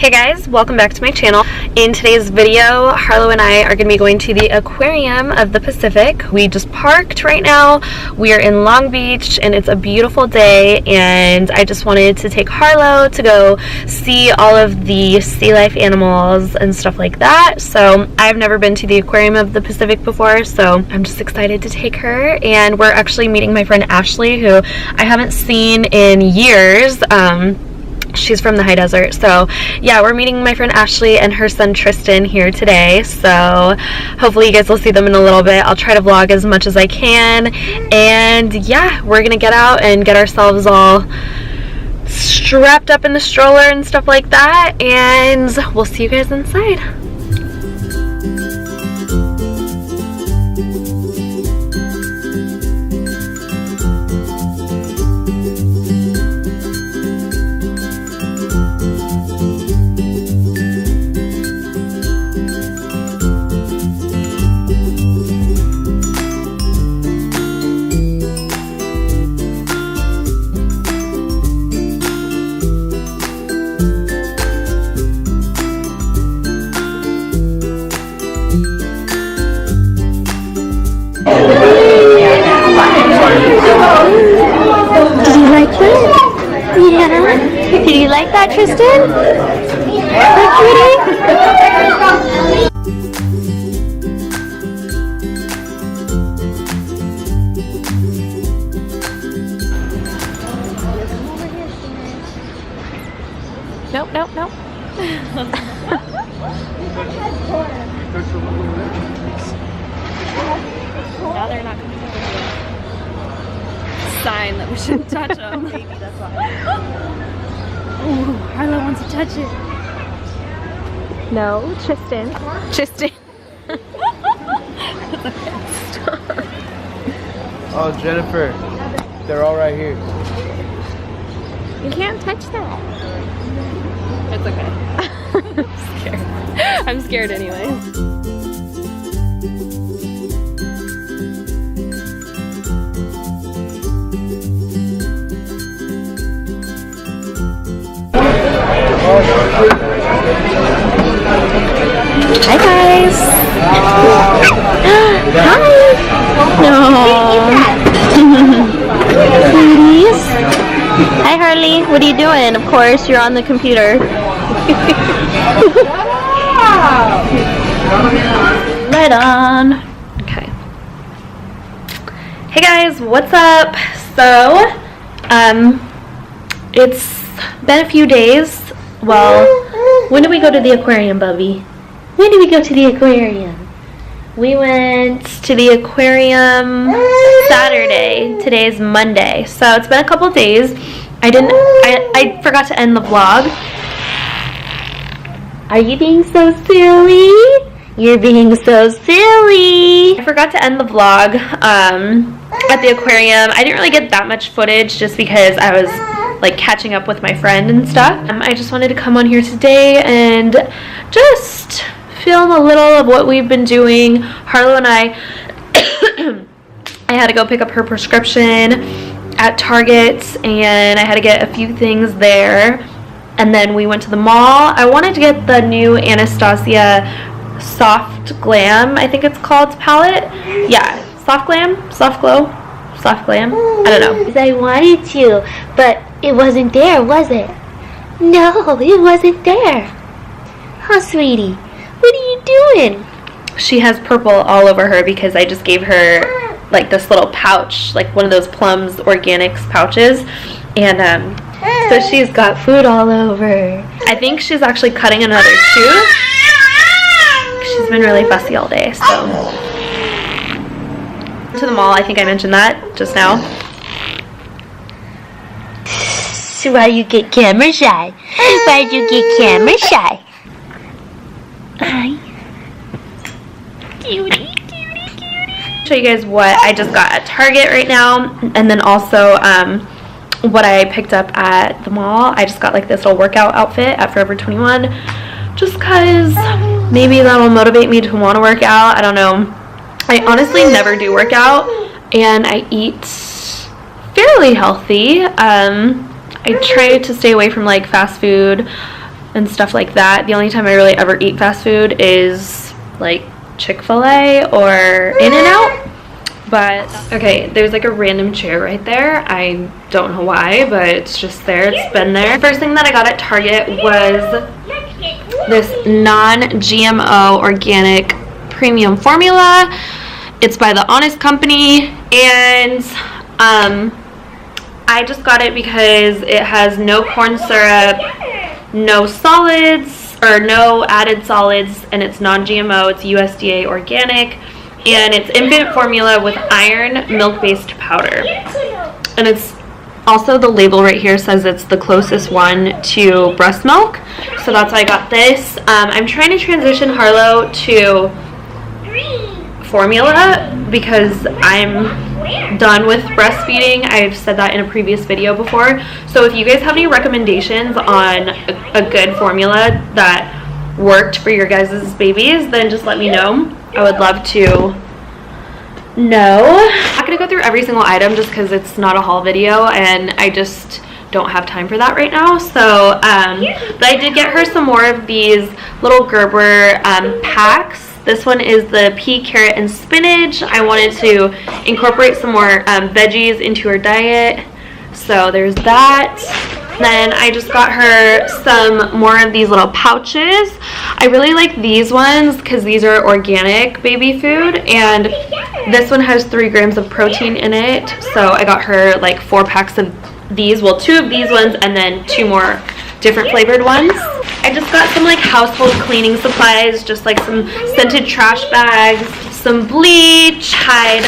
Hey guys, welcome back to my channel. In today's video, Harlow and I are going to be going to the Aquarium of the Pacific. We just parked right now. We are in Long Beach and it's a beautiful day, and I just wanted to take Harlow to go see all of the sea life animals and stuff like that. So I've never been to the Aquarium of the Pacific before, so I'm just excited to take her. And we're actually meeting my friend Ashley, who I haven't seen in years. She's from the high desert. So yeah, we're meeting my friend Ashley and her son Tristan here today, so hopefully you guys will see them in a little bit. I'll try to vlog as much as I can, and yeah, we're gonna get out and get ourselves all strapped up in the stroller and stuff like that, and we'll see you guys inside. Did you like that? Yeah. Did you like that, Tristan? Nope, nope, nope. Now they're not coming over here. Sign that we shouldn't touch them. Maybe that's why. Ooh, Harlow wants to touch it. No, Tristan. Tristan. Oh, Jennifer, they're all right here. You can't touch that. It's okay. I'm scared. I'm scared anyways. Hi guys. Hi. No. Sweeties. Hi Harley. What are you doing? Of course, you're on the computer. Right on. Okay. Hey guys, what's up? So, it's been a few days. Well, when did we go to the aquarium, Bubby? When did we go to the aquarium? We went to the aquarium Saturday. Today's Monday. So it's been a couple days. I forgot to end the vlog. Are you being so silly? You're being so silly. I forgot to end the vlog at the aquarium. I didn't really get that much footage just because I was like catching up with my friend and stuff. I just wanted to come on here today and just film a little of what we've been doing. Harlow and I had to go pick up her prescription at Target, and I had to get a few things there, and then we went to the mall. I wanted to get the new Anastasia Soft Glam, I think it's called, palette. Yeah, Soft Glam, Soft Glow, Soft Glam, I don't know. I wanted to, but it wasn't there, was it? No, it wasn't there. Oh, sweetie, what are you doing? She has purple all over her because I just gave her like this little pouch, like one of those Plums Organics pouches, and so she's got food all over. I think she's actually cutting another tooth. She's been really fussy all day, so. To the mall, I think I mentioned that just now. So why you get camera shy? Why'd you get camera shy? Hi. Cutie, cutie, cutie. Show you guys what I just got at Target right now, and then also what I picked up at the mall. I just got like this little workout outfit at Forever 21, just cause maybe that'll motivate me to want to work out. I don't know. I honestly never do work out, and I eat fairly healthy. I try to stay away from like fast food, and stuff like that. The only time I really ever eat fast food is like Chick-fil-A or In-N-Out. But okay, there's like a random chair right there. I don't know why, but it's just there. It's been there. First thing that I got at Target was this non-GMO organic premium formula. It's by the Honest Company, and I just got it because it has no corn syrup, no solids, or no added solids, and it's non-GMO. It's USDA organic, and it's infant formula with iron milk-based powder. And it's also, the label right here says it's the closest one to breast milk, so that's why I got this. I'm trying to transition Harlow to formula because I'm done with breastfeeding. I've said that in a previous video before. So if you guys have any recommendations on a good formula that worked for your guys' babies, then just let me know. I would love to know. I'm not gonna go through every single item just because it's not a haul video and I just don't have time for that right now. So but I did get her some more of these little Gerber packs. This one is the pea, carrot, and spinach. I wanted to incorporate some more veggies into her diet, so there's that. Then I just got her some more of these little pouches. I really like these ones because these are organic baby food, and this one has 3 grams of protein in it. So I got her like 4 packs of these, well 2 of these ones and then 2 more different flavored ones. I just got some like household cleaning supplies, just like some scented trash bags, some bleach, Tide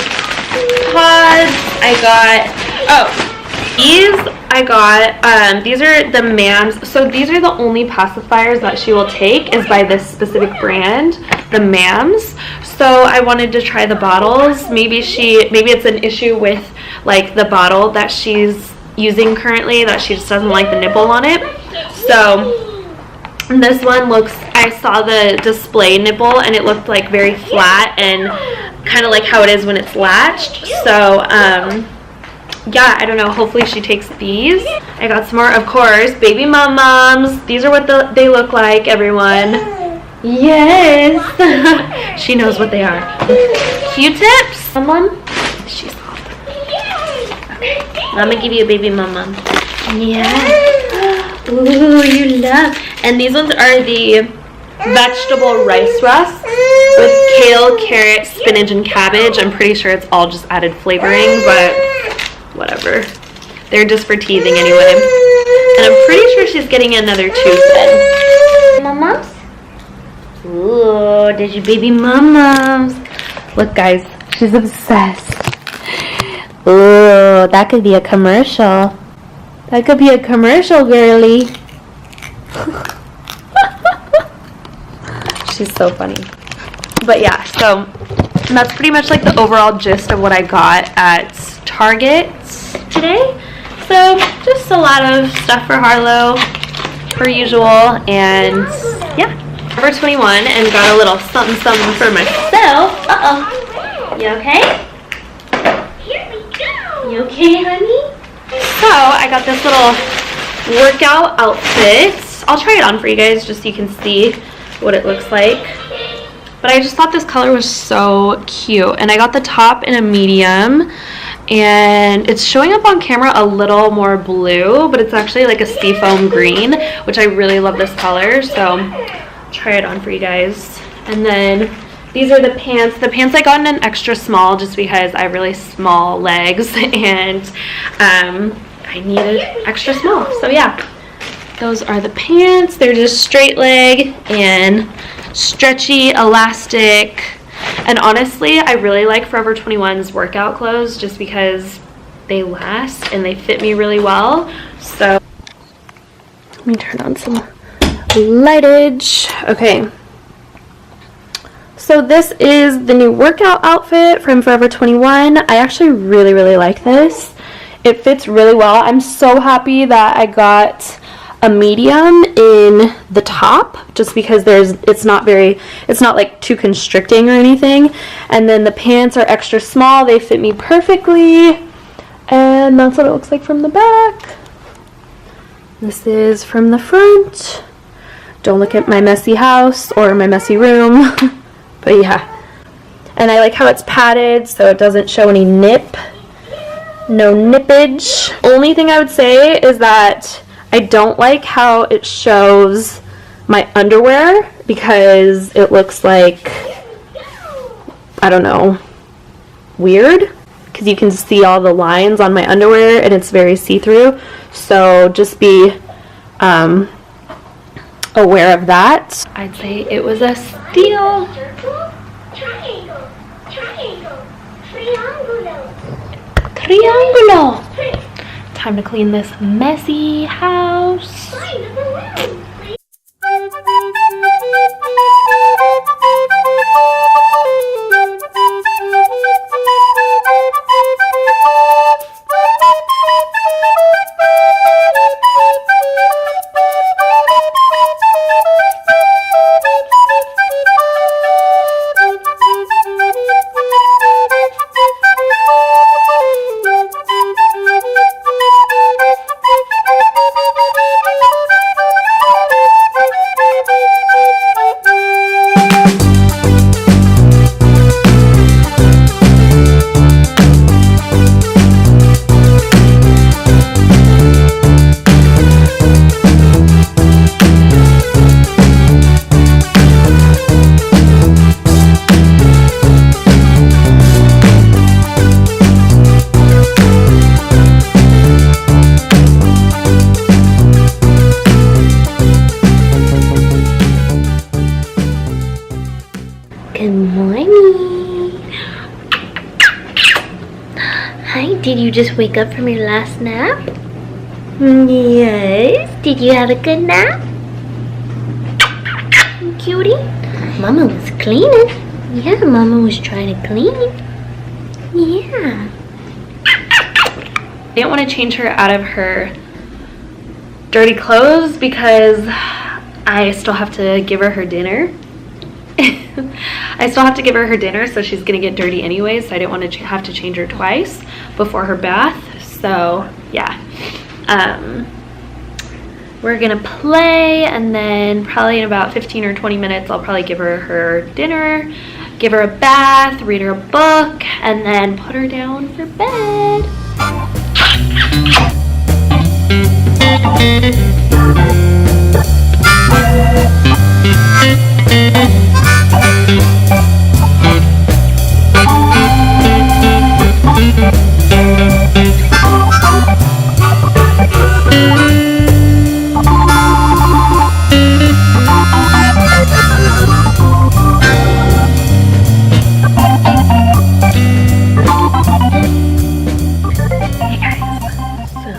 pods. I got, these are the MAMS. So these are the only pacifiers that she will take is by this specific brand, the MAMS. So I wanted to try the bottles. Maybe it's an issue with like the bottle that she's using currently, that she just doesn't like the nipple on it. So this one looks, I saw the display nipple and it looked like very flat and kind of like how it is when it's latched. So yeah, I don't know, hopefully she takes these. I got some more, of course, baby mum-mums. These are what they look like, everyone. Yes. She knows what they are. Q-tips. Mum, she's off. Okay, I'm gonna give you a baby mum-mum. Yeah. Ooh, you love. And these ones are the vegetable rice rusks with kale, carrot, spinach, and cabbage. I'm pretty sure it's all just added flavoring, but whatever. They're just for teasing anyway. And I'm pretty sure she's getting another tooth in. Mum-mums? Ooh, there's your baby mum-mums. Look, guys, she's obsessed. Ooh, that could be a commercial. That could be a commercial, girly. She's so funny. But yeah, so that's pretty much like the overall gist of what I got at Target today. So just a lot of stuff for Harlow, per usual, and yeah. Forever 21 and got a little something for myself. Uh-oh. You okay? Here we go. You okay, honey? So I got this little workout outfit. I'll try it on for you guys just so you can see what it looks like. But I just thought this color was so cute. And I got the top in a medium. And it's showing up on camera a little more blue, but it's actually like a seafoam green, which I really love this color. So I'll try it on for you guys. And then these are the pants. The pants I got in an extra small just because I have really small legs and I needed extra small. So yeah, those are the pants. They're just straight leg and stretchy, elastic. And honestly, I really like Forever 21's workout clothes just because they last and they fit me really well. So let me turn on some lightage. Okay. So this is the new workout outfit from Forever 21. I actually really like this. It fits really well. I'm so happy that I got a medium in the top just because it's not like too constricting or anything. And then the pants are extra small. They fit me perfectly. And that's what it looks like from the back. This is from the front. don't look at my messy house or my messy room. But yeah. And I like how it's padded so it doesn't show any nip. No nippage. Only thing I would say is that I don't like how it shows my underwear because it looks like, I don't know, weird, because you can see all the lines on my underwear and it's very see-through. So just be aware of that. I'd say it was a steal. Triangulo. Time to clean this messy house. Good morning. Hi, did you just wake up from your last nap? Yes. Did you have a good nap? Cutie? Mama was cleaning. Yeah, Mama was trying to clean. Yeah. I didn't want to change her out of her dirty clothes because I still have to give her her dinner. I still have to give her her dinner, so she's gonna get dirty anyways, so I didn't want to have to change her twice before her bath. So yeah, we're gonna play, and then probably in about 15 or 20 minutes I'll probably give her her dinner, give her a bath, read her a book, and then put her down for bed. Hey guys, so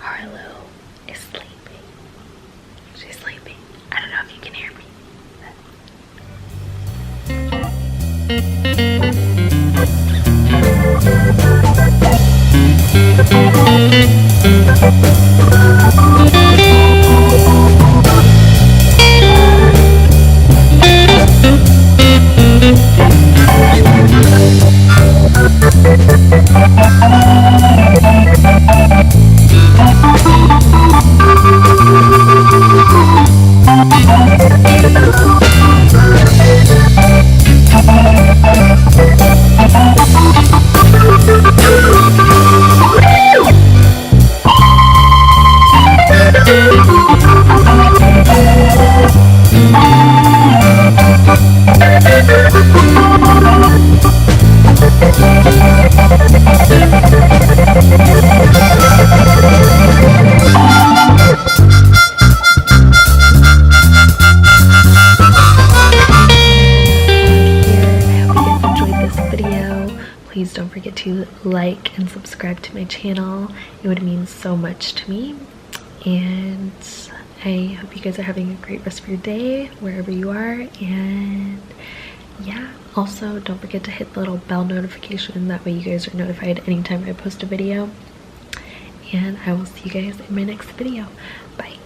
Harlow is sleeping. She's sleeping. I don't know if you can hear me. Please don't forget to like and subscribe to my channel. It would mean so much to me. And I hope you guys are having a great rest of your day wherever you are. And yeah, also don't forget to hit the little bell notification. That way you guys are notified anytime I post a video. And I will see you guys in my next video. Bye.